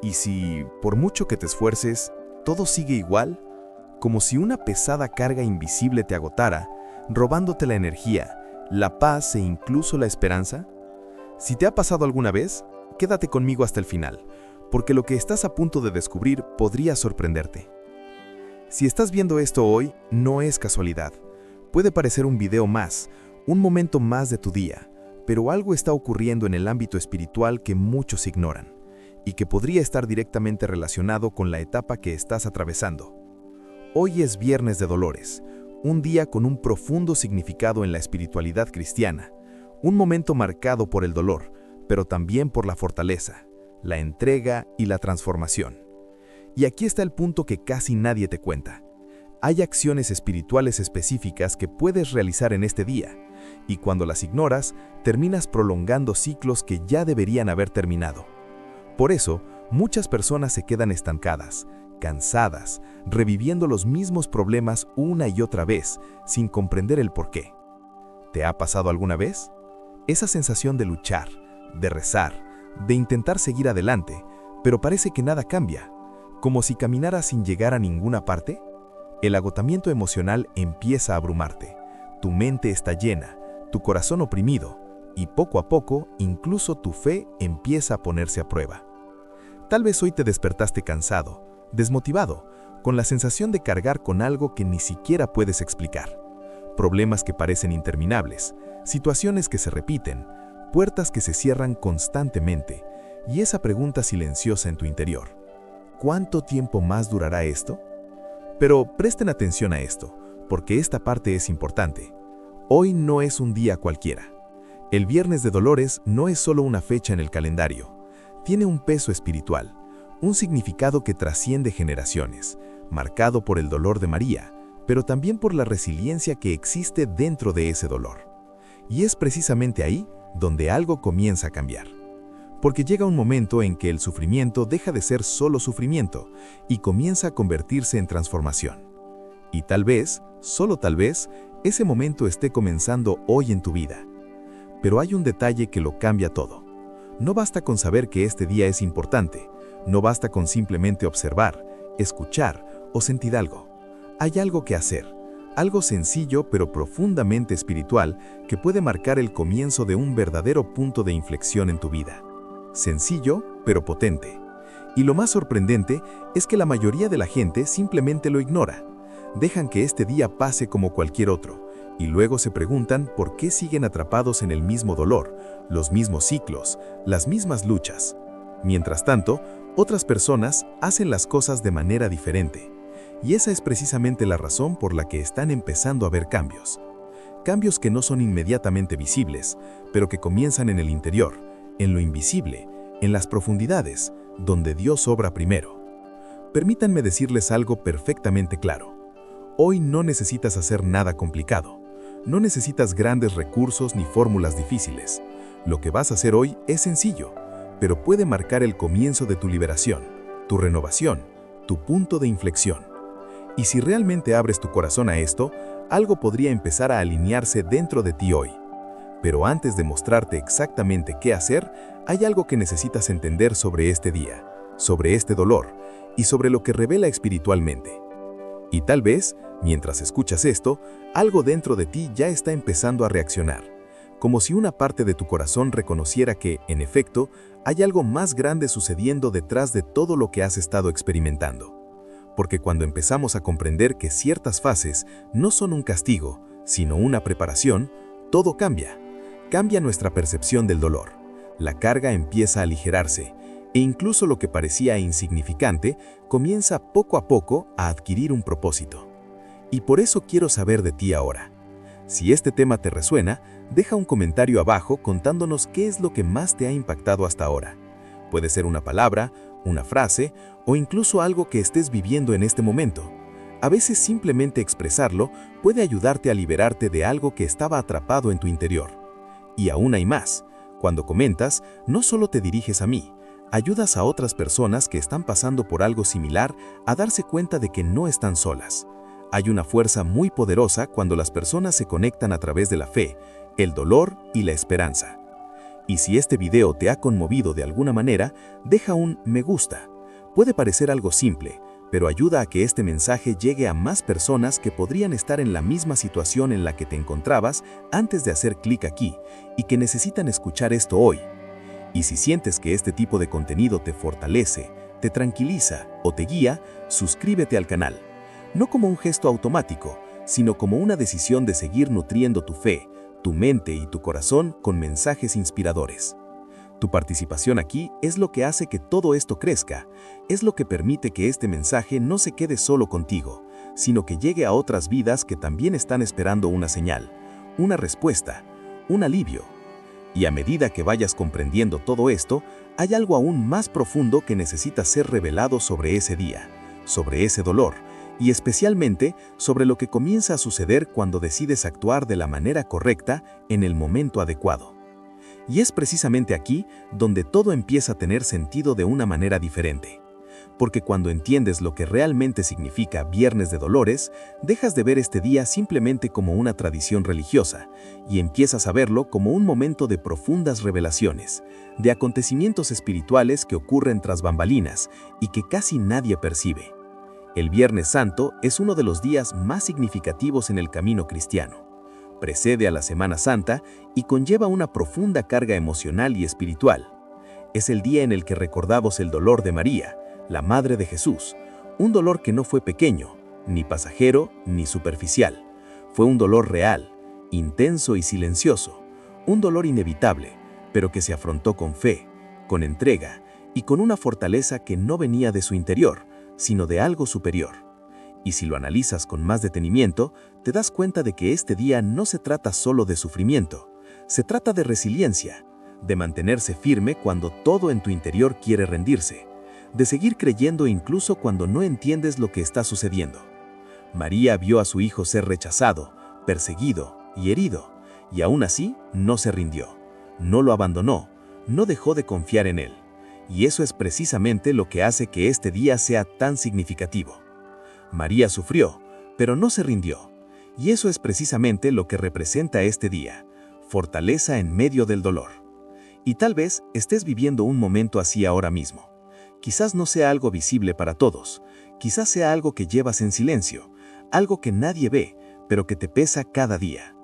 ¿Y si, por mucho que te esfuerces, todo sigue igual? Como si una pesada carga invisible te agotara, robándote la energía, la paz e incluso la esperanza. Si te ha pasado alguna vez, quédate conmigo hasta el final, porque lo que estás a punto de descubrir podría sorprenderte. Si estás viendo esto hoy, no es casualidad. Puede parecer un video más, un momento más de tu día, pero algo está ocurriendo en el ámbito espiritual que muchos ignoran, y que podría estar directamente relacionado con la etapa que estás atravesando. Hoy es Viernes de Dolores, un día con un profundo significado en la espiritualidad cristiana, un momento marcado por el dolor, pero también por la fortaleza, la entrega y la transformación. Y aquí está el punto que casi nadie te cuenta. Hay acciones espirituales específicas que puedes realizar en este día, y cuando las ignoras, terminas prolongando ciclos que ya deberían haber terminado. Por eso, muchas personas se quedan estancadas, cansadas, reviviendo los mismos problemas una y otra vez, sin comprender el porqué. ¿Te ha pasado alguna vez? Esa sensación de luchar, de rezar, de intentar seguir adelante, pero parece que nada cambia, como si caminaras sin llegar a ninguna parte. El agotamiento emocional empieza a abrumarte, tu mente está llena, tu corazón oprimido, y poco a poco, incluso tu fe empieza a ponerse a prueba. Tal vez hoy te despertaste cansado, desmotivado, con la sensación de cargar con algo que ni siquiera puedes explicar. Problemas que parecen interminables, situaciones que se repiten, puertas que se cierran constantemente, y esa pregunta silenciosa en tu interior: ¿cuánto tiempo más durará esto? Pero presten atención a esto, porque esta parte es importante. Hoy no es un día cualquiera. El Viernes de Dolores no es solo una fecha en el calendario. Tiene un peso espiritual, un significado que trasciende generaciones, marcado por el dolor de María, pero también por la resiliencia que existe dentro de ese dolor. Y es precisamente ahí donde algo comienza a cambiar. Porque llega un momento en que el sufrimiento deja de ser solo sufrimiento y comienza a convertirse en transformación. Y tal vez, solo tal vez, ese momento esté comenzando hoy en tu vida. Pero hay un detalle que lo cambia todo. No basta con saber que este día es importante, no basta con simplemente observar, escuchar o sentir algo. Hay algo que hacer, algo sencillo pero profundamente espiritual que puede marcar el comienzo de un verdadero punto de inflexión en tu vida. Sencillo pero potente. Y lo más sorprendente es que la mayoría de la gente simplemente lo ignora. Dejan que este día pase como cualquier otro, y luego se preguntan por qué siguen atrapados en el mismo dolor, los mismos ciclos, las mismas luchas. Mientras tanto, otras personas hacen las cosas de manera diferente. Y esa es precisamente la razón por la que están empezando a ver cambios. Cambios que no son inmediatamente visibles, pero que comienzan en el interior, en lo invisible, en las profundidades, donde Dios obra primero. Permítanme decirles algo perfectamente claro. Hoy no necesitas hacer nada complicado. No necesitas grandes recursos ni fórmulas difíciles. Lo que vas a hacer hoy es sencillo, pero puede marcar el comienzo de tu liberación, tu renovación, tu punto de inflexión. Y si realmente abres tu corazón a esto, algo podría empezar a alinearse dentro de ti hoy. Pero antes de mostrarte exactamente qué hacer, hay algo que necesitas entender sobre este día, sobre este dolor y sobre lo que revela espiritualmente. Y tal vez, mientras escuchas esto, algo dentro de ti ya está empezando a reaccionar, como si una parte de tu corazón reconociera que, en efecto, hay algo más grande sucediendo detrás de todo lo que has estado experimentando. Porque cuando empezamos a comprender que ciertas fases no son un castigo, sino una preparación, todo cambia. Cambia nuestra percepción del dolor. La carga empieza a aligerarse, e incluso lo que parecía insignificante comienza poco a poco a adquirir un propósito. Y por eso quiero saber de ti ahora. Si este tema te resuena, deja un comentario abajo contándonos qué es lo que más te ha impactado hasta ahora. Puede ser una palabra, una frase o incluso algo que estés viviendo en este momento. A veces simplemente expresarlo puede ayudarte a liberarte de algo que estaba atrapado en tu interior. Y aún hay más. Cuando comentas, no solo te diriges a mí, ayudas a otras personas que están pasando por algo similar a darse cuenta de que no están solas. Hay una fuerza muy poderosa cuando las personas se conectan a través de la fe, el dolor y la esperanza. Y si este video te ha conmovido de alguna manera, deja un me gusta, Puede parecer algo simple, pero ayuda a que este mensaje llegue a más personas que podrían estar en la misma situación en la que te encontrabas antes de hacer clic aquí y que necesitan escuchar esto hoy. Y si sientes que este tipo de contenido te fortalece, te tranquiliza o te guía, suscríbete al canal. No como un gesto automático, sino como una decisión de seguir nutriendo tu fe, tu mente y tu corazón con mensajes inspiradores. Tu participación aquí es lo que hace que todo esto crezca, es lo que permite que este mensaje no se quede solo contigo, sino que llegue a otras vidas que también están esperando una señal, una respuesta, un alivio. Y a medida que vayas comprendiendo todo esto, hay algo aún más profundo que necesita ser revelado sobre ese día, sobre ese dolor, y especialmente sobre lo que comienza a suceder cuando decides actuar de la manera correcta en el momento adecuado. Y es precisamente aquí donde todo empieza a tener sentido de una manera diferente. Porque cuando entiendes lo que realmente significa Viernes de Dolores, dejas de ver este día simplemente como una tradición religiosa y empiezas a verlo como un momento de profundas revelaciones, de acontecimientos espirituales que ocurren tras bambalinas y que casi nadie percibe. El Viernes Santo es uno de los días más significativos en el camino cristiano. Precede a la Semana Santa y conlleva una profunda carga emocional y espiritual. Es el día en el que recordamos el dolor de María, la Madre de Jesús, un dolor que no fue pequeño, ni pasajero, ni superficial. Fue un dolor real, intenso y silencioso, un dolor inevitable, pero que se afrontó con fe, con entrega y con una fortaleza que no venía de su interior, sino de algo superior. Y si lo analizas con más detenimiento, te das cuenta de que este día no se trata solo de sufrimiento, se trata de resiliencia, de mantenerse firme cuando todo en tu interior quiere rendirse, de seguir creyendo incluso cuando no entiendes lo que está sucediendo. María vio a su hijo ser rechazado, perseguido y herido, y aún así no se rindió, no lo abandonó, no dejó de confiar en él. Y eso es precisamente lo que hace que este día sea tan significativo. María sufrió, pero no se rindió. Y eso es precisamente lo que representa este día, fortaleza en medio del dolor. Y tal vez estés viviendo un momento así ahora mismo. Quizás no sea algo visible para todos, quizás sea algo que llevas en silencio, algo que nadie ve, pero que te pesa cada día.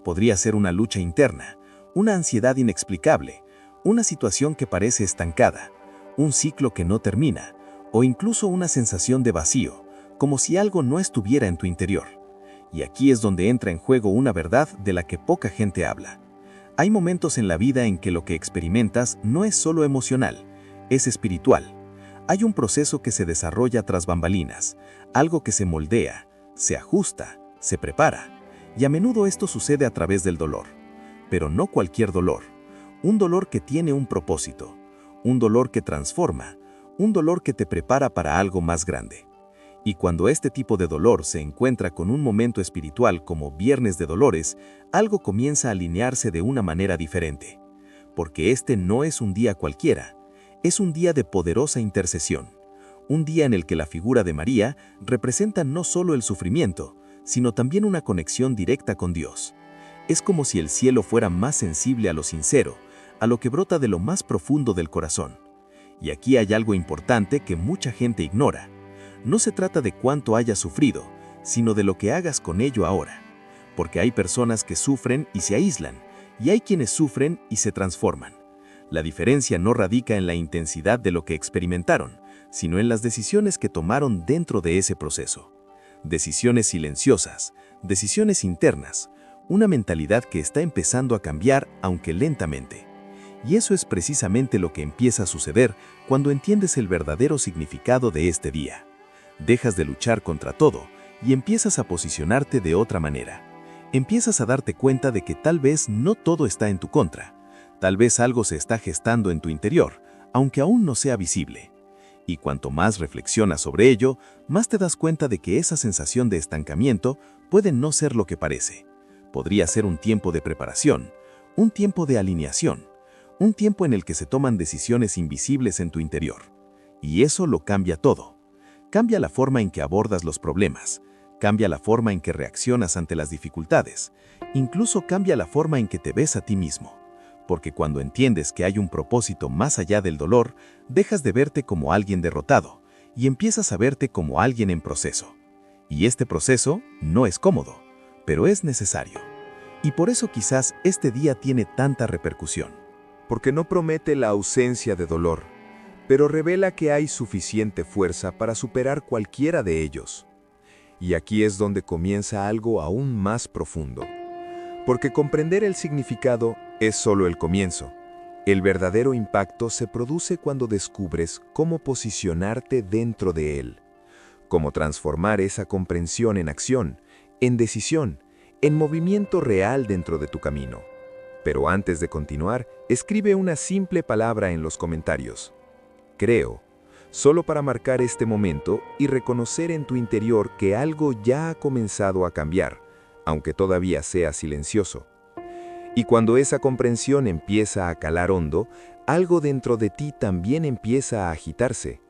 Podría ser una lucha interna, una ansiedad inexplicable, una situación que parece estancada, un ciclo que no termina, o incluso una sensación de vacío, como si algo no estuviera en tu interior. Y aquí es donde entra en juego una verdad de la que poca gente habla. Hay momentos en la vida en que lo que experimentas no es solo emocional, es espiritual. Hay un proceso que se desarrolla tras bambalinas, algo que se moldea, se ajusta, se prepara, y a menudo esto sucede a través del dolor. Pero no cualquier dolor, un dolor que tiene un propósito, un dolor que transforma, un dolor que te prepara para algo más grande. Y cuando este tipo de dolor se encuentra con un momento espiritual como Viernes de Dolores, algo comienza a alinearse de una manera diferente. Porque este no es un día cualquiera, es un día de poderosa intercesión. Un día en el que la figura de María representa no solo el sufrimiento, sino también una conexión directa con Dios. Es como si el cielo fuera más sensible a lo sincero, a lo que brota de lo más profundo del corazón. Y aquí hay algo importante que mucha gente ignora. No se trata de cuánto hayas sufrido, sino de lo que hagas con ello ahora. Porque hay personas que sufren y se aíslan, y hay quienes sufren y se transforman. La diferencia no radica en la intensidad de lo que experimentaron, sino en las decisiones que tomaron dentro de ese proceso. Decisiones silenciosas, decisiones internas, una mentalidad que está empezando a cambiar, aunque lentamente. Y eso es precisamente lo que empieza a suceder cuando entiendes el verdadero significado de este día. Dejas de luchar contra todo y empiezas a posicionarte de otra manera. Empiezas a darte cuenta de que tal vez no todo está en tu contra. Tal vez algo se está gestando en tu interior, aunque aún no sea visible. Y cuanto más reflexionas sobre ello, más te das cuenta de que esa sensación de estancamiento puede no ser lo que parece. Podría ser un tiempo de preparación, un tiempo de alineación, un tiempo en el que se toman decisiones invisibles en tu interior. Y eso lo cambia todo. Cambia la forma en que abordas los problemas, cambia la forma en que reaccionas ante las dificultades, incluso cambia la forma en que te ves a ti mismo. Porque cuando entiendes que hay un propósito más allá del dolor, dejas de verte como alguien derrotado y empiezas a verte como alguien en proceso. Y este proceso no es cómodo, pero es necesario. Y por eso quizás este día tiene tanta repercusión. Porque no promete la ausencia de dolor, pero revela que hay suficiente fuerza para superar cualquiera de ellos. Y aquí es donde comienza algo aún más profundo. Porque comprender el significado es solo el comienzo. El verdadero impacto se produce cuando descubres cómo posicionarte dentro de él, cómo transformar esa comprensión en acción, en decisión, en movimiento real dentro de tu camino. Pero antes de continuar, escribe una simple palabra en los comentarios. Creo, solo para marcar este momento y reconocer en tu interior que algo ya ha comenzado a cambiar, aunque todavía sea silencioso. Y cuando esa comprensión empieza a calar hondo, algo dentro de ti también empieza a agitarse,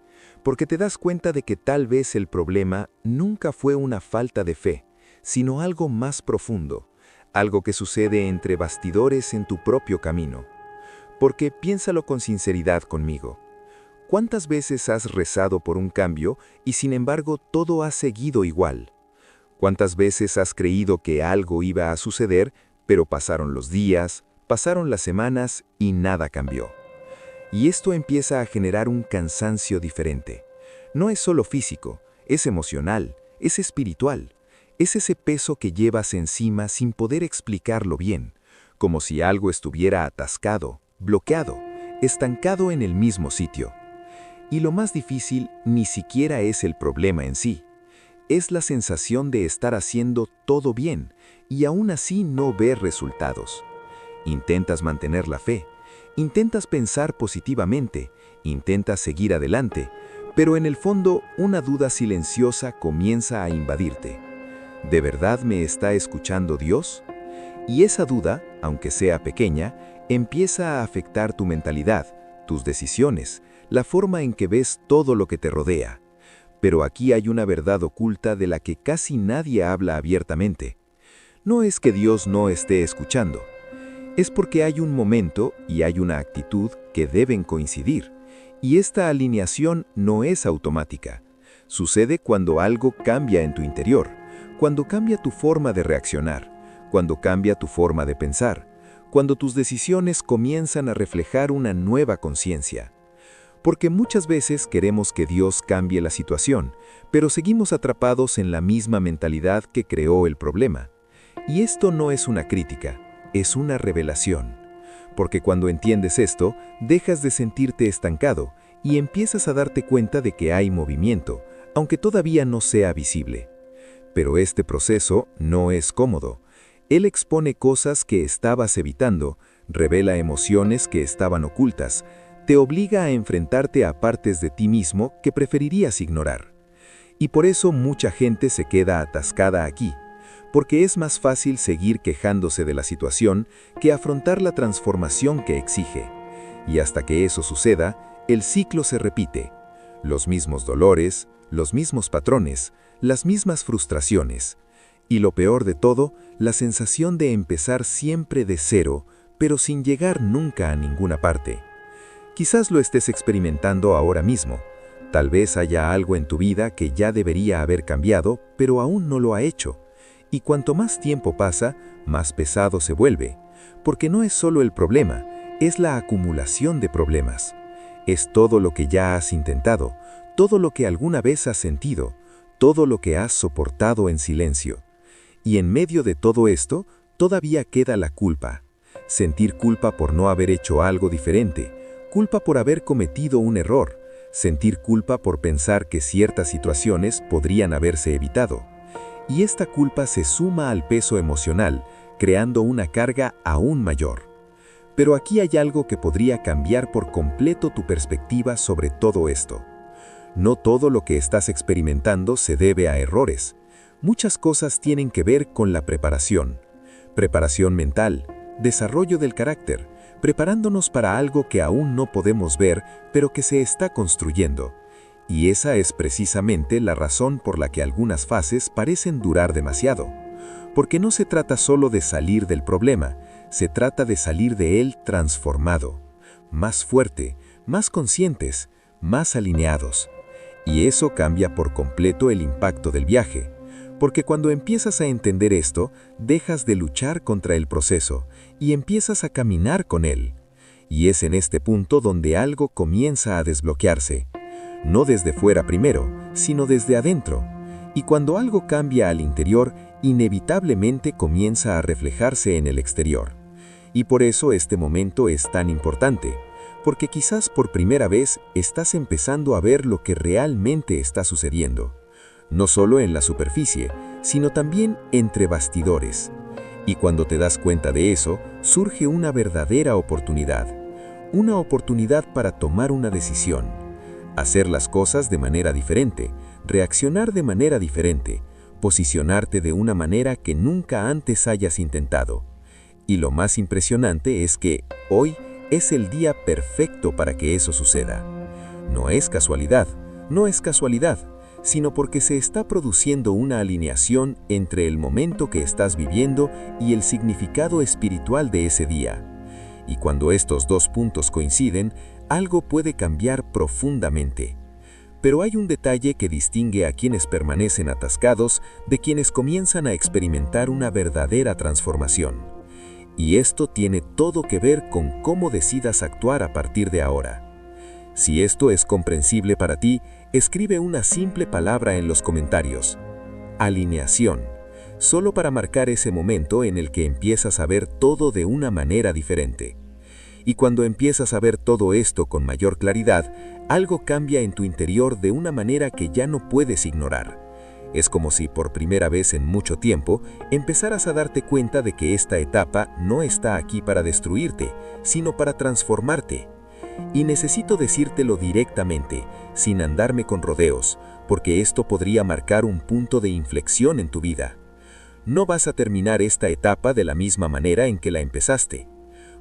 porque te das cuenta de que tal vez el problema nunca fue una falta de fe, sino algo más profundo, algo que sucede entre bastidores en tu propio camino. Porque piénsalo con sinceridad conmigo. ¿Cuántas veces has rezado por un cambio y sin embargo todo ha seguido igual? ¿Cuántas veces has creído que algo iba a suceder, pero pasaron los días, pasaron las semanas y nada cambió? Y esto empieza a generar un cansancio diferente. No es solo físico, es emocional, es espiritual. Es ese peso que llevas encima sin poder explicarlo bien, como si algo estuviera atascado, bloqueado, estancado en el mismo sitio. Y lo más difícil ni siquiera es el problema en sí. Es la sensación de estar haciendo todo bien y aún así no ver resultados. Intentas mantener la fe, intentas pensar positivamente, intentas seguir adelante, pero en el fondo una duda silenciosa comienza a invadirte. ¿De verdad me está escuchando Dios? Y esa duda, aunque sea pequeña, empieza a afectar tu mentalidad, tus decisiones, la forma en que ves todo lo que te rodea. Pero aquí hay una verdad oculta de la que casi nadie habla abiertamente. No es que Dios no esté escuchando. Es porque hay un momento y hay una actitud que deben coincidir. Y esta alineación no es automática. Sucede cuando algo cambia en tu interior, cuando cambia tu forma de reaccionar, cuando cambia tu forma de pensar, cuando tus decisiones comienzan a reflejar una nueva conciencia. Porque muchas veces queremos que Dios cambie la situación, pero seguimos atrapados en la misma mentalidad que creó el problema. Y esto no es una crítica, es una revelación. Porque cuando entiendes esto, dejas de sentirte estancado y empiezas a darte cuenta de que hay movimiento, aunque todavía no sea visible. Pero este proceso no es cómodo. Él expone cosas que estabas evitando, revela emociones que estaban ocultas, te obliga a enfrentarte a partes de ti mismo que preferirías ignorar. Y por eso mucha gente se queda atascada aquí, porque es más fácil seguir quejándose de la situación que afrontar la transformación que exige. Y hasta que eso suceda, el ciclo se repite. Los mismos dolores, los mismos patrones, las mismas frustraciones. Y lo peor de todo, la sensación de empezar siempre de cero, pero sin llegar nunca a ninguna parte. Quizás lo estés experimentando ahora mismo. Tal vez haya algo en tu vida que ya debería haber cambiado, pero aún no lo ha hecho. Y cuanto más tiempo pasa, más pesado se vuelve. Porque no es solo el problema, es la acumulación de problemas. Es todo lo que ya has intentado, todo lo que alguna vez has sentido, todo lo que has soportado en silencio. Y en medio de todo esto, todavía queda la culpa. Sentir culpa por no haber hecho algo diferente, culpa por haber cometido un error, sentir culpa por pensar que ciertas situaciones podrían haberse evitado. Y esta culpa se suma al peso emocional, creando una carga aún mayor. Pero aquí hay algo que podría cambiar por completo tu perspectiva sobre todo esto. No todo lo que estás experimentando se debe a errores. Muchas cosas tienen que ver con la preparación. Preparación mental, desarrollo del carácter, preparándonos para algo que aún no podemos ver, pero que se está construyendo. Y esa es precisamente la razón por la que algunas fases parecen durar demasiado. Porque no se trata solo de salir del problema, se trata de salir de él transformado, más fuerte, más conscientes, más alineados. Y eso cambia por completo el impacto del viaje, porque cuando empiezas a entender esto, dejas de luchar contra el proceso y empiezas a caminar con él. Y es en este punto donde algo comienza a desbloquearse, no desde fuera primero, sino desde adentro. Y cuando algo cambia al interior, inevitablemente comienza a reflejarse en el exterior. Y por eso este momento es tan importante, porque quizás por primera vez estás empezando a ver lo que realmente está sucediendo, no solo en la superficie, sino también entre bastidores. Y cuando te das cuenta de eso, surge una verdadera oportunidad para tomar una decisión, hacer las cosas de manera diferente, reaccionar de manera diferente, posicionarte de una manera que nunca antes hayas intentado. Y lo más impresionante es que hoy es el día perfecto para que eso suceda. No es casualidad, sino porque se está produciendo una alineación entre el momento que estás viviendo y el significado espiritual de ese día. Y cuando estos dos puntos coinciden, algo puede cambiar profundamente. Pero hay un detalle que distingue a quienes permanecen atascados de quienes comienzan a experimentar una verdadera transformación. Y esto tiene todo que ver con cómo decidas actuar a partir de ahora. Si esto es comprensible para ti, escribe una simple palabra en los comentarios: alineación, solo para marcar ese momento en el que empiezas a ver todo de una manera diferente. Y cuando empiezas a ver todo esto con mayor claridad, algo cambia en tu interior de una manera que ya no puedes ignorar. Es como si por primera vez en mucho tiempo empezaras a darte cuenta de que esta etapa no está aquí para destruirte, sino para transformarte. Y necesito decírtelo directamente, sin andarme con rodeos, porque esto podría marcar un punto de inflexión en tu vida. No vas a terminar esta etapa de la misma manera en que la empezaste.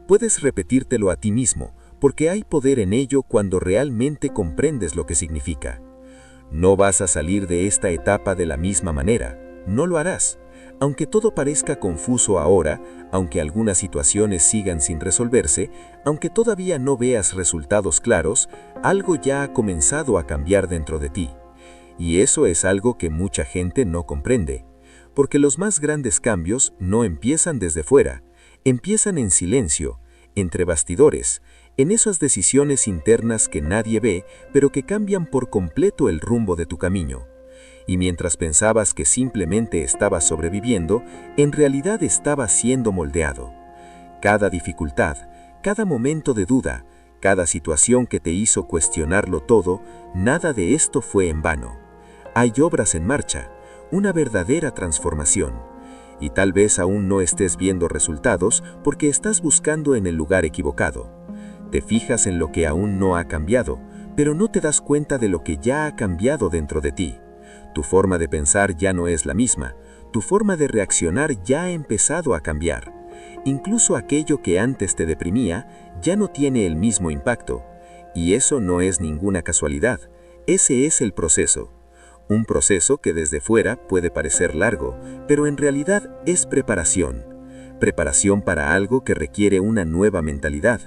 Puedes repetírtelo a ti mismo, porque hay poder en ello cuando realmente comprendes lo que significa. No vas a salir de esta etapa de la misma manera, no lo harás. Aunque todo parezca confuso ahora, aunque algunas situaciones sigan sin resolverse, aunque todavía no veas resultados claros, algo ya ha comenzado a cambiar dentro de ti. Y eso es algo que mucha gente no comprende, porque los más grandes cambios no empiezan desde fuera, empiezan en silencio, entre bastidores, en esas decisiones internas que nadie ve, pero que cambian por completo el rumbo de tu camino. Y mientras pensabas que simplemente estabas sobreviviendo, en realidad estabas siendo moldeado. Cada dificultad, cada momento de duda, cada situación que te hizo cuestionarlo todo, nada de esto fue en vano. Hay obras en marcha, una verdadera transformación. Y tal vez aún no estés viendo resultados porque estás buscando en el lugar equivocado. Te fijas en lo que aún no ha cambiado, pero no te das cuenta de lo que ya ha cambiado dentro de ti. Tu forma de pensar ya no es la misma, tu forma de reaccionar ya ha empezado a cambiar. Incluso aquello que antes te deprimía ya no tiene el mismo impacto. Y eso no es ninguna casualidad, ese es el proceso. Un proceso que desde fuera puede parecer largo, pero en realidad es preparación. Preparación para algo que requiere una nueva mentalidad.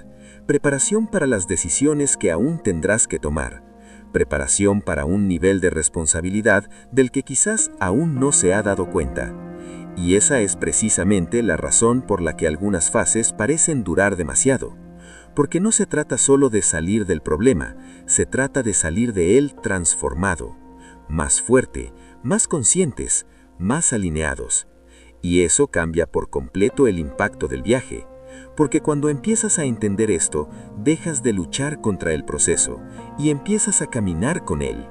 Preparación para las decisiones que aún tendrás que tomar. Preparación para un nivel de responsabilidad del que quizás aún no se ha dado cuenta. Y esa es precisamente la razón por la que algunas fases parecen durar demasiado. Porque no se trata solo de salir del problema, se trata de salir de él transformado, más fuerte, más conscientes, más alineados. Y eso cambia por completo el impacto del viaje. Porque cuando empiezas a entender esto, dejas de luchar contra el proceso y empiezas a caminar con él.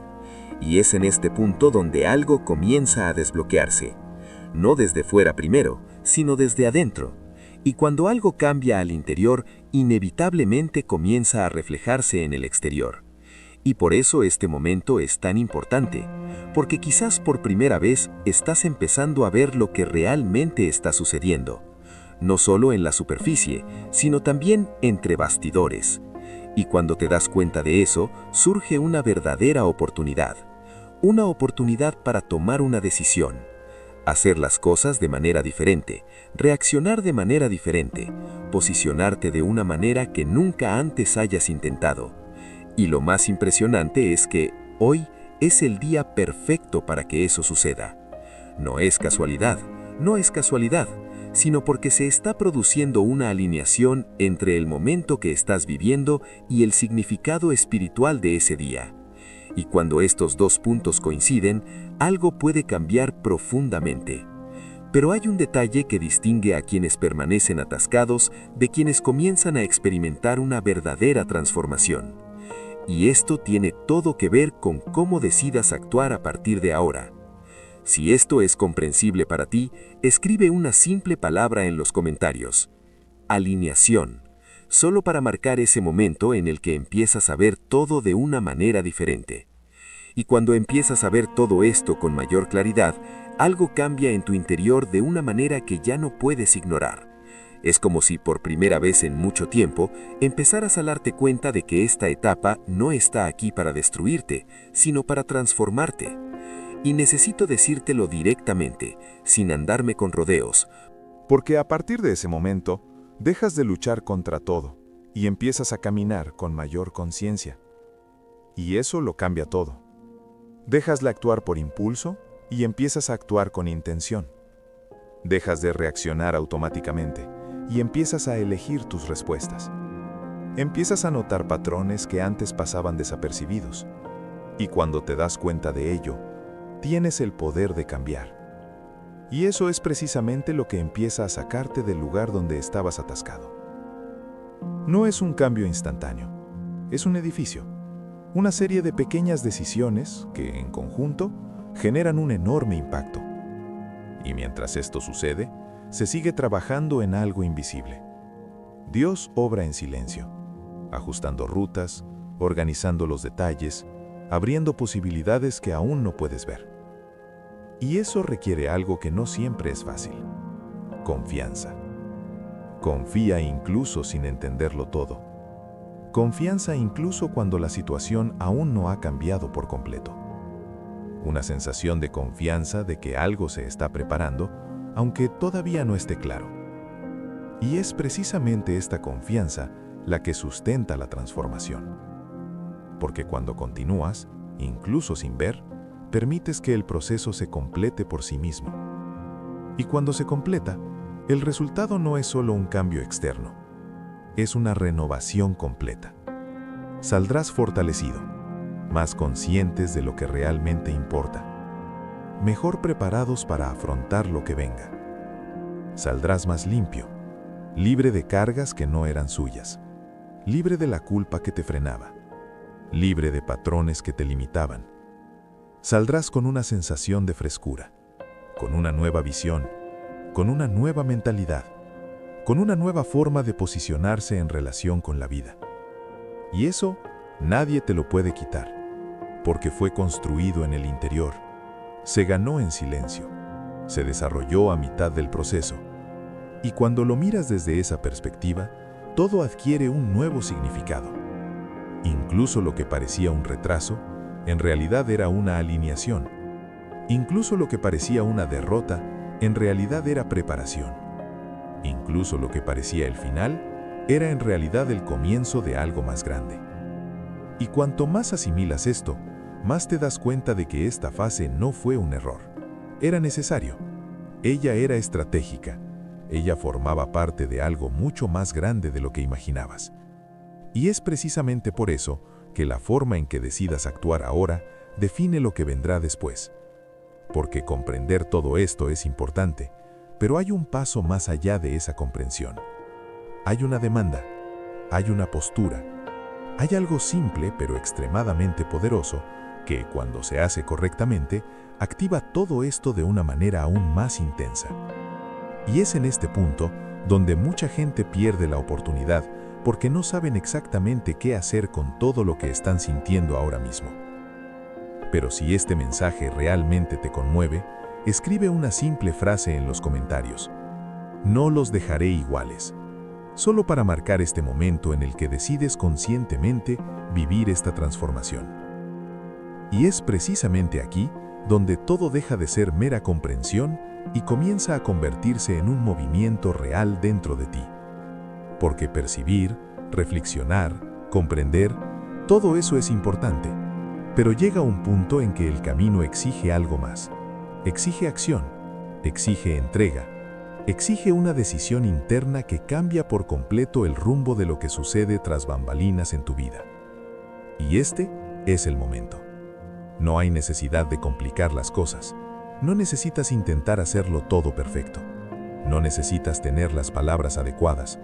Y es en este punto donde algo comienza a desbloquearse. No desde fuera primero, sino desde adentro. Y cuando algo cambia al interior, inevitablemente comienza a reflejarse en el exterior. Y por eso este momento es tan importante, porque quizás por primera vez estás empezando a ver lo que realmente está sucediendo. No solo en la superficie, sino también entre bastidores. Y cuando te das cuenta de eso, surge una verdadera oportunidad. Una oportunidad para tomar una decisión. Hacer las cosas de manera diferente, reaccionar de manera diferente, posicionarte de una manera que nunca antes hayas intentado. Y lo más impresionante es que hoy es el día perfecto para que eso suceda. No es casualidad, no es casualidad, sino porque se está produciendo una alineación entre el momento que estás viviendo y el significado espiritual de ese día. Y cuando estos dos puntos coinciden, algo puede cambiar profundamente. Pero hay un detalle que distingue a quienes permanecen atascados de quienes comienzan a experimentar una verdadera transformación. Y esto tiene todo que ver con cómo decidas actuar a partir de ahora. Si esto es comprensible para ti, escribe una simple palabra en los comentarios. Alineación. Solo para marcar ese momento en el que empiezas a ver todo de una manera diferente. Y cuando empiezas a ver todo esto con mayor claridad, algo cambia en tu interior de una manera que ya no puedes ignorar. Es como si por primera vez en mucho tiempo empezaras a darte cuenta de que esta etapa no está aquí para destruirte, sino para transformarte. Y necesito decírtelo directamente, sin andarme con rodeos. Porque a partir de ese momento, dejas de luchar contra todo y empiezas a caminar con mayor conciencia. Y eso lo cambia todo. Dejas de actuar por impulso y empiezas a actuar con intención. Dejas de reaccionar automáticamente y empiezas a elegir tus respuestas. Empiezas a notar patrones que antes pasaban desapercibidos. Y cuando te das cuenta de ello, tienes el poder de cambiar. Y eso es precisamente lo que empieza a sacarte del lugar donde estabas atascado. No es un cambio instantáneo, es un edificio. Una serie de pequeñas decisiones que, en conjunto, generan un enorme impacto. Y mientras esto sucede, se sigue trabajando en algo invisible. Dios obra en silencio, ajustando rutas, organizando los detalles, abriendo posibilidades que aún no puedes ver. Y eso requiere algo que no siempre es fácil: confianza. Confía incluso sin entenderlo todo. Confianza incluso cuando la situación aún no ha cambiado por completo. Una sensación de confianza de que algo se está preparando, aunque todavía no esté claro. Y es precisamente esta confianza la que sustenta la transformación. Porque cuando continúas, incluso sin ver, permites que el proceso se complete por sí mismo. Y cuando se completa, el resultado no es solo un cambio externo, es una renovación completa. Saldrás fortalecido, más conscientes de lo que realmente importa, mejor preparados para afrontar lo que venga. Saldrás más limpio, libre de cargas que no eran suyas, libre de la culpa que te frenaba, libre de patrones que te limitaban. Saldrás con una sensación de frescura, con una nueva visión, con una nueva mentalidad, con una nueva forma de posicionarse en relación con la vida. Y eso nadie te lo puede quitar, porque fue construido en el interior, se ganó en silencio, se desarrolló a mitad del proceso. Y cuando lo miras desde esa perspectiva, todo adquiere un nuevo significado. Incluso lo que parecía un retraso, en realidad era una alineación. Incluso lo que parecía una derrota, en realidad era preparación. Incluso lo que parecía el final, era en realidad el comienzo de algo más grande. Y cuanto más asimilas esto, más te das cuenta de que esta fase no fue un error. Era necesario. Ella era estratégica. Ella formaba parte de algo mucho más grande de lo que imaginabas. Y es precisamente por eso que la forma en que decidas actuar ahora define lo que vendrá después. Porque comprender todo esto es importante, pero hay un paso más allá de esa comprensión. Hay una demanda, hay una postura, hay algo simple pero extremadamente poderoso que, cuando se hace correctamente, activa todo esto de una manera aún más intensa. Y es en este punto donde mucha gente pierde la oportunidad porque no saben exactamente qué hacer con todo lo que están sintiendo ahora mismo. Pero si este mensaje realmente te conmueve, escribe una simple frase en los comentarios. No los dejaré iguales. Solo para marcar este momento en el que decides conscientemente vivir esta transformación. Y es precisamente aquí donde todo deja de ser mera comprensión y comienza a convertirse en un movimiento real dentro de ti. Porque percibir, reflexionar, comprender, todo eso es importante. Pero llega un punto en que el camino exige algo más. Exige acción, exige entrega, exige una decisión interna que cambia por completo el rumbo de lo que sucede tras bambalinas en tu vida. Y este es el momento. No hay necesidad de complicar las cosas. No necesitas intentar hacerlo todo perfecto. No necesitas tener las palabras adecuadas.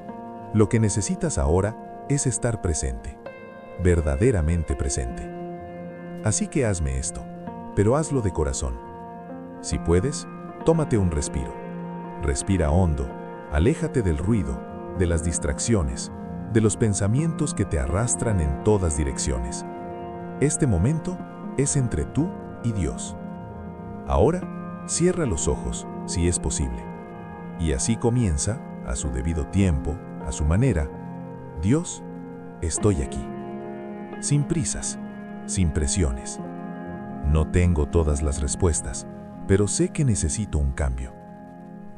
Lo que necesitas ahora es estar presente, verdaderamente presente. Así que hazme esto, pero hazlo de corazón. Si puedes, tómate un respiro. Respira hondo, aléjate del ruido, de las distracciones, de los pensamientos que te arrastran en todas direcciones. Este momento es entre tú y Dios. Ahora, cierra los ojos, si es posible. Y así comienza, a su debido tiempo, a su manera: Dios, estoy aquí. Sin prisas, sin presiones. No tengo todas las respuestas, pero sé que necesito un cambio.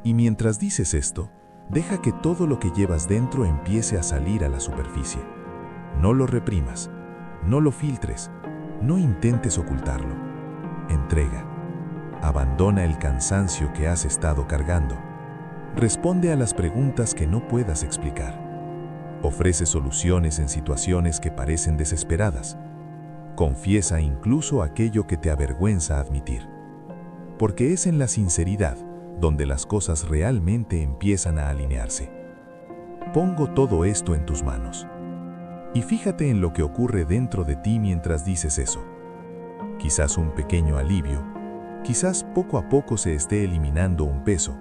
Y mientras dices esto, deja que todo lo que llevas dentro empiece a salir a la superficie. No lo reprimas, no lo filtres, no intentes ocultarlo. Entrega. Abandona el cansancio que has estado cargando. Responde a las preguntas que no puedas explicar. Ofrece soluciones en situaciones que parecen desesperadas. Confiesa incluso aquello que te avergüenza admitir. Porque es en la sinceridad donde las cosas realmente empiezan a alinearse. Pongo todo esto en tus manos. Y fíjate en lo que ocurre dentro de ti mientras dices eso. Quizás un pequeño alivio, quizás poco a poco se esté eliminando un peso,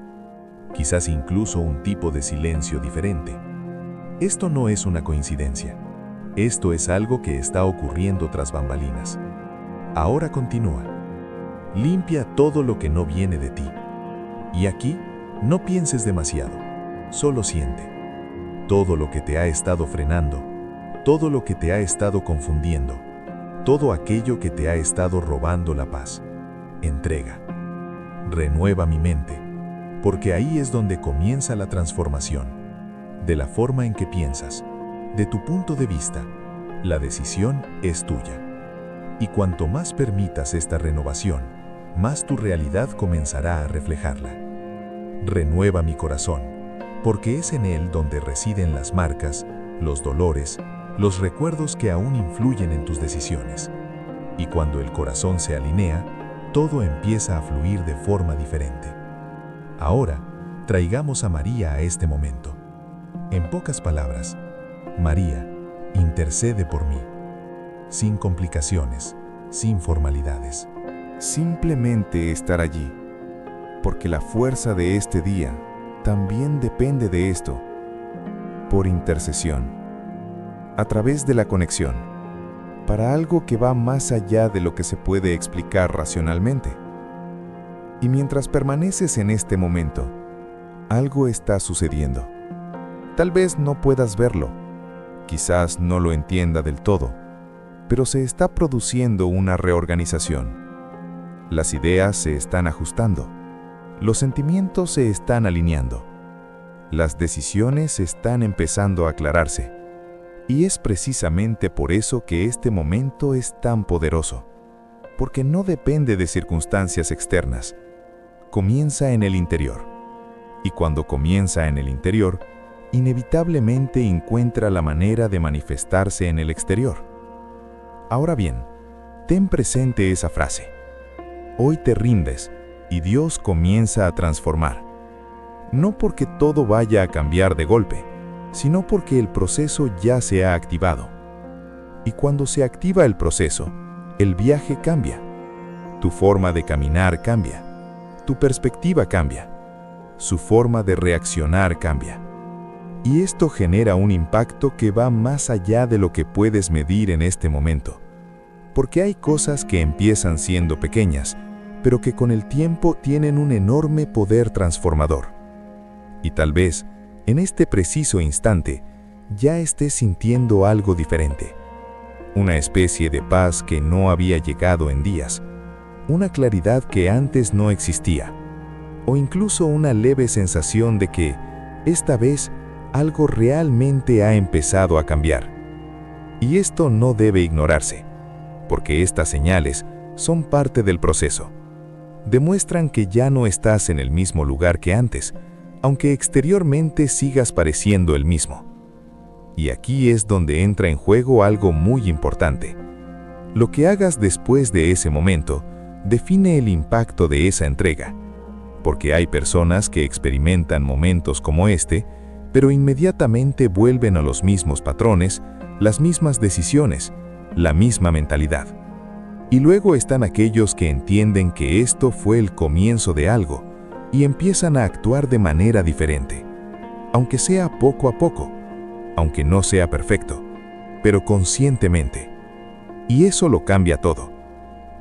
quizás incluso un tipo de silencio diferente. Esto no es una coincidencia. Esto es algo que está ocurriendo tras bambalinas. Ahora continúa. Limpia todo lo que no viene de ti. Y aquí, no pienses demasiado, solo siente. Todo lo que te ha estado frenando, todo lo que te ha estado confundiendo, todo aquello que te ha estado robando la paz. Entrega. Renueva mi mente, porque ahí es donde comienza la transformación. De la forma en que piensas, de tu punto de vista, la decisión es tuya. Y cuanto más permitas esta renovación, más tu realidad comenzará a reflejarla. Renueva mi corazón, porque es en él donde residen las marcas, los dolores, los recuerdos que aún influyen en tus decisiones. Y cuando el corazón se alinea, todo empieza a fluir de forma diferente. Ahora, traigamos a María a este momento. En pocas palabras, María, intercede por mí. Sin complicaciones, sin formalidades. Simplemente estar allí, porque la fuerza de este día también depende de esto. Por intercesión, a través de la conexión, para algo que va más allá de lo que se puede explicar racionalmente. Y mientras permaneces en este momento, algo está sucediendo. Tal vez no puedas verlo, quizás no lo entienda del todo, pero se está produciendo una reorganización. Las ideas se están ajustando, los sentimientos se están alineando, las decisiones están empezando a aclararse. Y es precisamente por eso que este momento es tan poderoso, porque no depende de circunstancias externas, comienza en el interior. Y cuando comienza en el interior, inevitablemente encuentra la manera de manifestarse en el exterior. Ahora bien, ten presente esa frase. Hoy te rindes y Dios comienza a transformar. No porque todo vaya a cambiar de golpe, sino porque el proceso ya se ha activado. Y cuando se activa el proceso, el viaje cambia. Tu forma de caminar cambia. Tu perspectiva cambia. Su forma de reaccionar cambia. Y esto genera un impacto que va más allá de lo que puedes medir en este momento. Porque hay cosas que empiezan siendo pequeñas, pero que con el tiempo tienen un enorme poder transformador. Y tal vez, en este preciso instante, ya estés sintiendo algo diferente. Una especie de paz que no había llegado en días. Una claridad que antes no existía. O incluso una leve sensación de que, esta vez, algo realmente ha empezado a cambiar. Y esto no debe ignorarse. porque estas señales son parte del proceso. Demuestran que ya no estás en el mismo lugar que antes, aunque exteriormente sigas pareciendo el mismo. Y aquí es donde entra en juego algo muy importante. Lo que hagas después de ese momento define el impacto de esa entrega, porque hay personas que experimentan momentos como este, pero inmediatamente vuelven a los mismos patrones, las mismas decisiones, la misma mentalidad. Y luego están aquellos que entienden que esto fue el comienzo de algo y empiezan a actuar de manera diferente, aunque sea poco a poco, aunque no sea perfecto, pero conscientemente. Y eso lo cambia todo,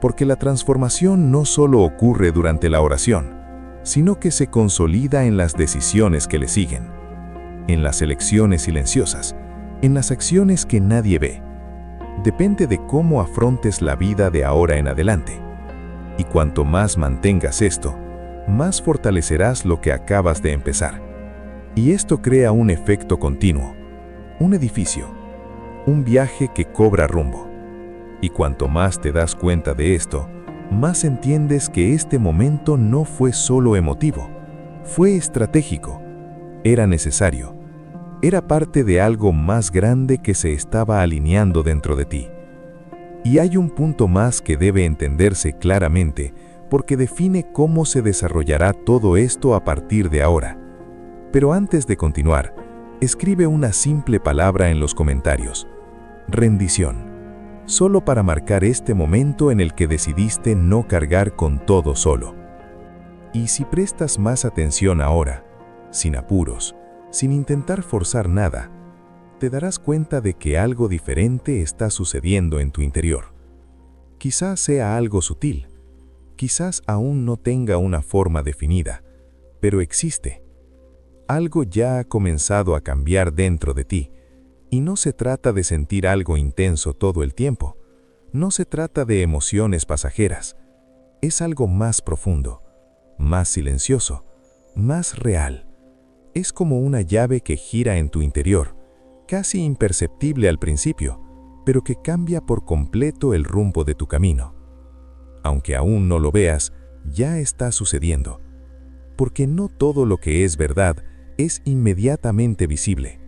porque la transformación no solo ocurre durante la oración, sino que se consolida en las decisiones que le siguen, en las elecciones silenciosas, en las acciones que nadie ve. Depende de cómo afrontes la vida de ahora en adelante. Y cuanto más mantengas esto, más fortalecerás lo que acabas de empezar. Y esto crea un efecto continuo, un edificio, un viaje que cobra rumbo. Y cuanto más te das cuenta de esto, más entiendes que este momento no fue solo emotivo, fue estratégico, era necesario, era parte de algo más grande que se estaba alineando dentro de ti. Y hay un punto más que debe entenderse claramente, porque define cómo se desarrollará todo esto a partir de ahora. Pero antes de continuar, escribe una simple palabra en los comentarios: rendición. Solo para marcar este momento en el que decidiste no cargar con todo solo. Y si prestas más atención ahora, sin apuros, sin intentar forzar nada, te darás cuenta de que algo diferente está sucediendo en tu interior. Quizás sea algo sutil, quizás aún no tenga una forma definida, pero existe. Algo ya ha comenzado a cambiar dentro de ti. Y no se trata de sentir algo intenso todo el tiempo. No se trata de emociones pasajeras. Es algo más profundo, más silencioso, más real. Es como una llave que gira en tu interior, casi imperceptible al principio, pero que cambia por completo el rumbo de tu camino. Aunque aún no lo veas, ya está sucediendo. Porque no todo lo que es verdad es inmediatamente visible.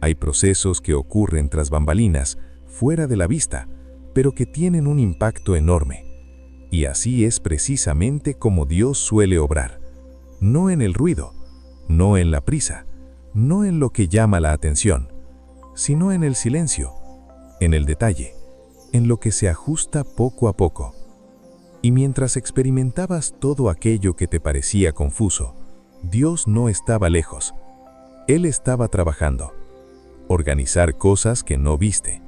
Hay procesos que ocurren tras bambalinas, fuera de la vista, pero que tienen un impacto enorme. Y así es precisamente como Dios suele obrar. No en el ruido, no en la prisa, no en lo que llama la atención, sino en el silencio, en el detalle, en lo que se ajusta poco a poco. Y mientras experimentabas todo aquello que te parecía confuso, Dios no estaba lejos. Él estaba trabajando. Organizar cosas que no viste,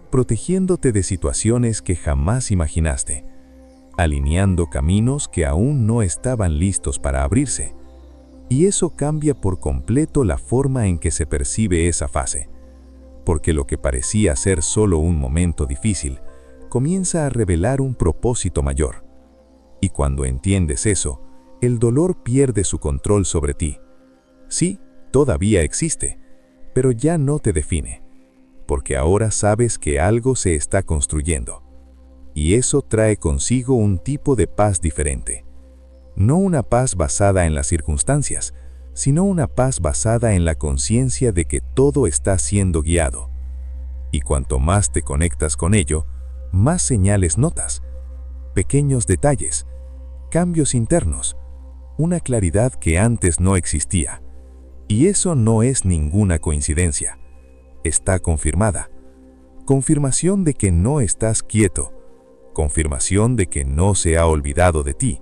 protegiéndote de situaciones que jamás imaginaste, alineando caminos que aún no estaban listos para abrirse. Y eso cambia por completo la forma en que se percibe esa fase, porque lo que parecía ser solo un momento difícil, comienza a revelar un propósito mayor. Y cuando entiendes eso, el dolor pierde su control sobre ti. Sí, todavía existe, pero ya no te define, porque ahora sabes que algo se está construyendo. Y eso trae consigo un tipo de paz diferente. No una paz basada en las circunstancias, sino una paz basada en la conciencia de que todo está siendo guiado. Y cuanto más te conectas con ello, más señales notas, pequeños detalles, cambios internos, una claridad que antes no existía. Y eso no es ninguna coincidencia. Está confirmada. Confirmación de que no estás quieto. Confirmación de que no se ha olvidado de ti.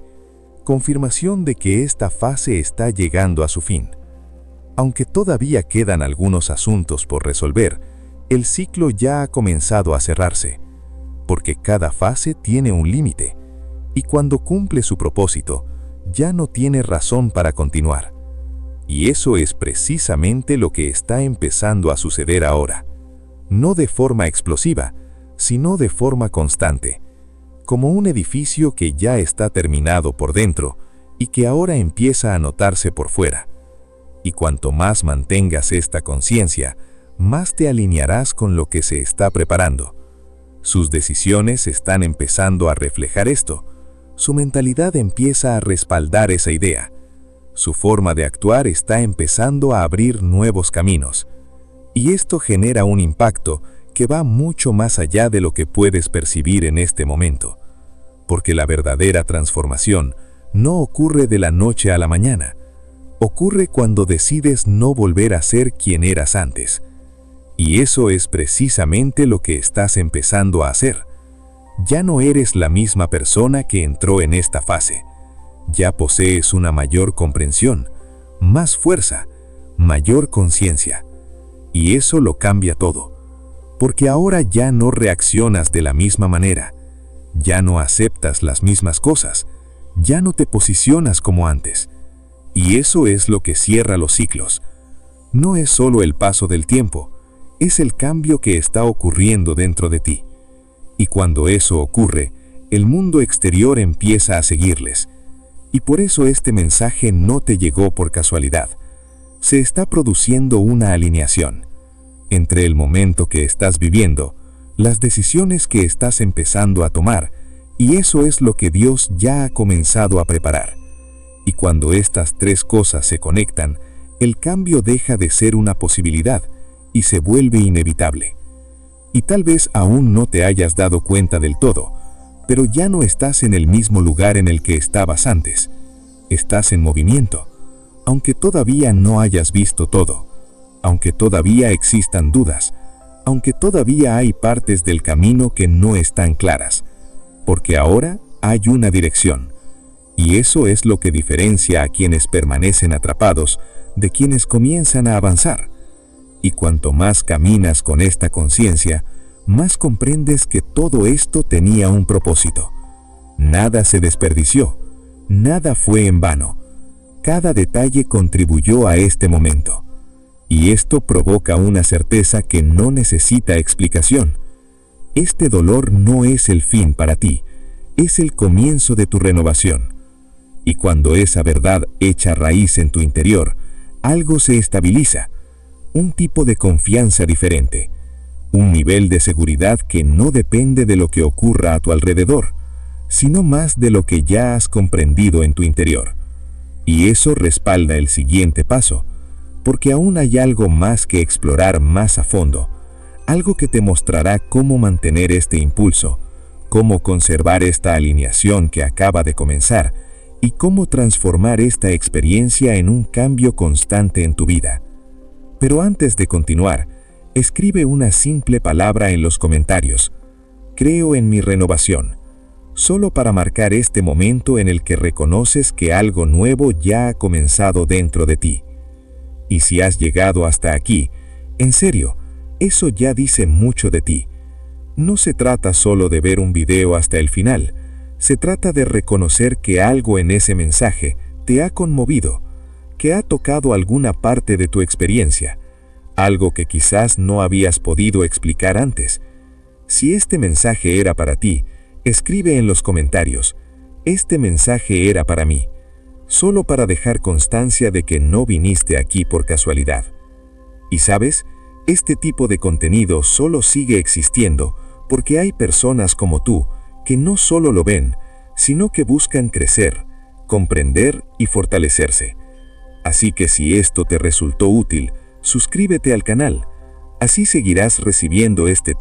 Confirmación de que esta fase está llegando a su fin. Aunque todavía quedan algunos asuntos por resolver, el ciclo ya ha comenzado a cerrarse, porque cada fase tiene un límite, y cuando cumple su propósito, ya no tiene razón para continuar. Y eso es precisamente lo que está empezando a suceder ahora. No de forma explosiva, sino de forma constante, como un edificio que ya está terminado por dentro y que ahora empieza a notarse por fuera. Y cuanto más mantengas esta conciencia, más te alinearás con lo que se está preparando. Sus decisiones están empezando a reflejar esto. Su mentalidad empieza a respaldar esa idea. Su forma de actuar está empezando a abrir nuevos caminos. Y esto genera un impacto que va mucho más allá de lo que puedes percibir en este momento. Porque la verdadera transformación no ocurre de la noche a la mañana. Ocurre cuando decides no volver a ser quien eras antes. Y eso es precisamente lo que estás empezando a hacer. Ya no eres la misma persona que entró en esta fase. Ya posees una mayor comprensión, más fuerza, mayor conciencia. Y eso lo cambia todo. Porque ahora ya no reaccionas de la misma manera. Ya no aceptas las mismas cosas. Ya no te posicionas como antes. Y eso es lo que cierra los ciclos. No es solo el paso del tiempo, es el cambio que está ocurriendo dentro de ti. Y cuando eso ocurre, el mundo exterior empieza a seguirles. Y por eso este mensaje no te llegó por casualidad. Se está produciendo una alineación entre el momento que estás viviendo, las decisiones que estás empezando a tomar, y eso es lo que Dios ya ha comenzado a preparar. Y cuando estas tres cosas se conectan, el cambio deja de ser una posibilidad y se vuelve inevitable. Y tal vez aún no te hayas dado cuenta del todo, pero ya no estás en el mismo lugar en el que estabas antes. Estás en movimiento, aunque todavía no hayas visto todo, aunque todavía existan dudas, aunque todavía hay partes del camino que no están claras, porque ahora hay una dirección. Y eso es lo que diferencia a quienes permanecen atrapados de quienes comienzan a avanzar. Y cuanto más caminas con esta conciencia, más comprendes que todo esto tenía un propósito. Nada se desperdició, nada fue en vano. Cada detalle contribuyó a este momento. Y esto provoca una certeza que no necesita explicación. Este dolor no es el fin para ti, es el comienzo de tu renovación. Y cuando esa verdad echa raíz en tu interior, algo se estabiliza, un tipo de confianza diferente, un nivel de seguridad que no depende de lo que ocurra a tu alrededor, sino más de lo que ya has comprendido en tu interior. Y eso respalda el siguiente paso, porque aún hay algo más que explorar más a fondo, algo que te mostrará cómo mantener este impulso, cómo conservar esta alineación que acaba de comenzar, y cómo transformar esta experiencia en un cambio constante en tu vida. Pero antes de continuar, escribe una simple palabra en los comentarios. Creo en mi renovación, solo para marcar este momento en el que reconoces que algo nuevo ya ha comenzado dentro de ti. Y si has llegado hasta aquí, en serio, eso ya dice mucho de ti. No se trata solo de ver un video hasta el final, se trata de reconocer que algo en ese mensaje te ha conmovido, que ha tocado alguna parte de tu experiencia, algo que quizás no habías podido explicar antes. Si este mensaje era para ti, escribe en los comentarios, este mensaje era para mí, solo para dejar constancia de que no viniste aquí por casualidad. Y sabes, este tipo de contenido solo sigue existiendo porque hay personas como tú que no solo lo ven, sino que buscan crecer, comprender y fortalecerse. Así que si esto te resultó útil, suscríbete al canal, así seguirás recibiendo este tipo